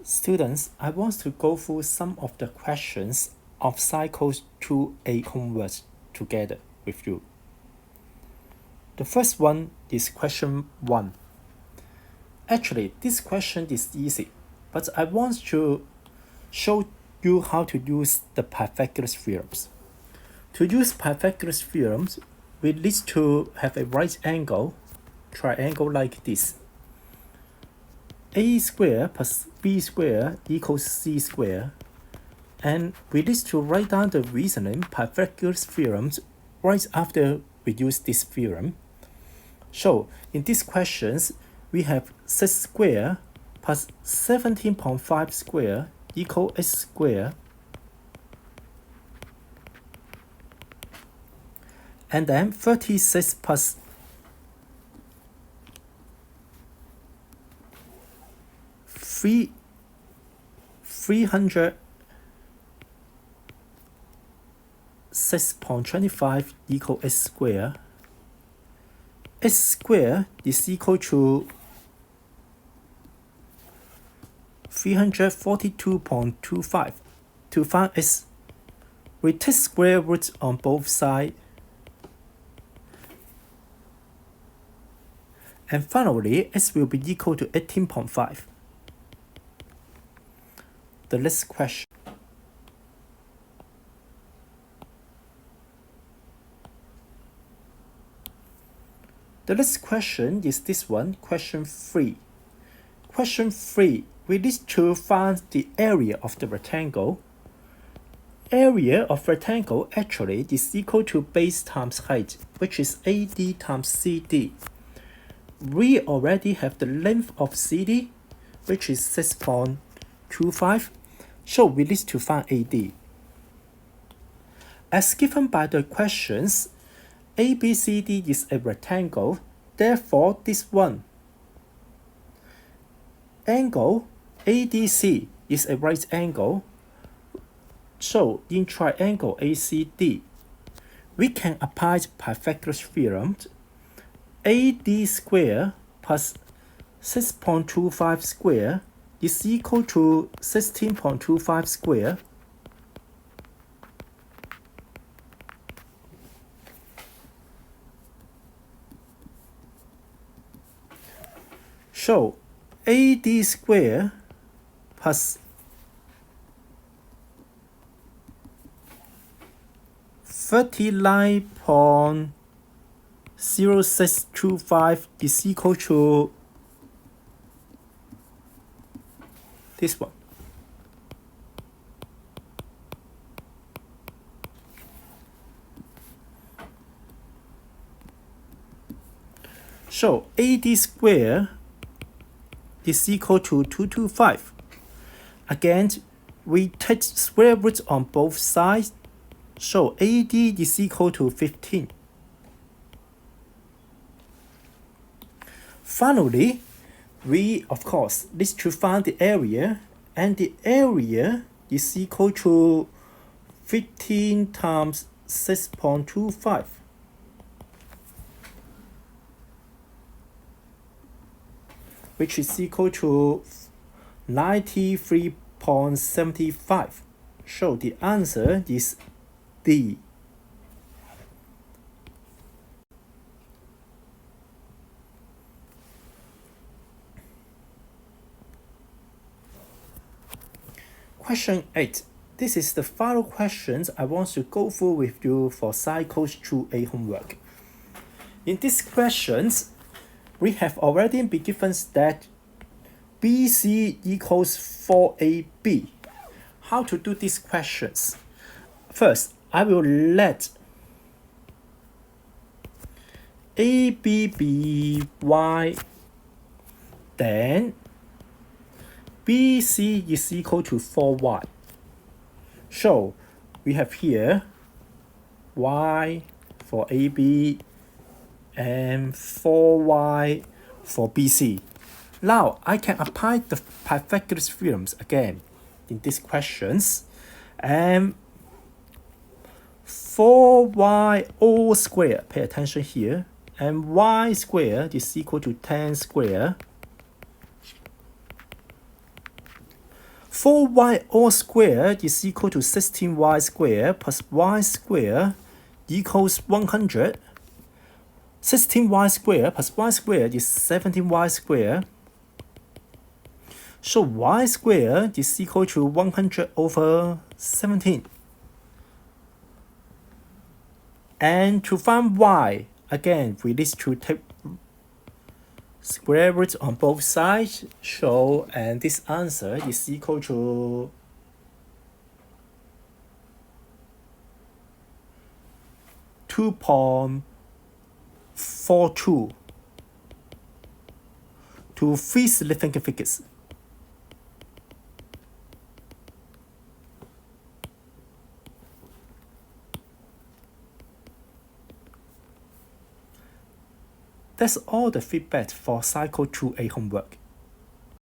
Students, I want to go through some of the questions of Cycles 2A homework together with you. The first one is question 1. Actually, this question is easy, but I want to show you how to use the Pythagoras theorems. To use Pythagoras theorems, we need to have a right angle triangle like this. A squared plus B squared equals C squared. And we need to write down the reasoning Pythagoras theorems right after we use this theorem. So in these questions, we have 6 squared plus 17.5 squared equal x squared. And then 36 plus 306.25 equal x squared. X squared is equal to 342.25. To find x, we take square roots on both sides. And finally, x will be equal to 18.5. The next question. The next question is this one, question 3. Question 3, we need to find the area of the rectangle. Area of rectangle actually is equal to base times height, which is AD times CD. We already have the length of CD, which is 6.25, so we need to find AD. As given by the questions, ABCD is a rectangle, therefore this one. Angle ADC is a right angle, so in triangle ACD, we can apply Pythagoras theorem. AD squared plus 6.25 squared is equal to 16.25 squared. So AD squared plus 39.0625 is equal to this one. So AD squared is equal to 225. Again, we take square roots on both sides, so AD is equal to 15. Finally, we of course need to find the area, and the area is equal to 15 times 6.25. Which is equal to 93.75. So the answer is D. Question 8. This is the final questions I want to go through with you for Cycles 2A homework. In these questions, we have already been given that BC equals 4AB. How to do these questions? First, I will let AB be Y, then BC is equal to 4Y. So we have here Y for AB and 4Y for BC. Now I can apply the Pythagoras theorems again in these questions, and 4y all squared, pay attention here, and y squared is equal to 10 squared 4y all squared is equal to 16y squared plus y squared equals 100. 16y squared plus y squared is 17y squared. So y squared is equal to 100 over 17. And to find y, again, we need to take square root on both sides. So, and this answer is equal to 2.42 to 3 significant figures. That's all the feedback for Cycle 2A homework.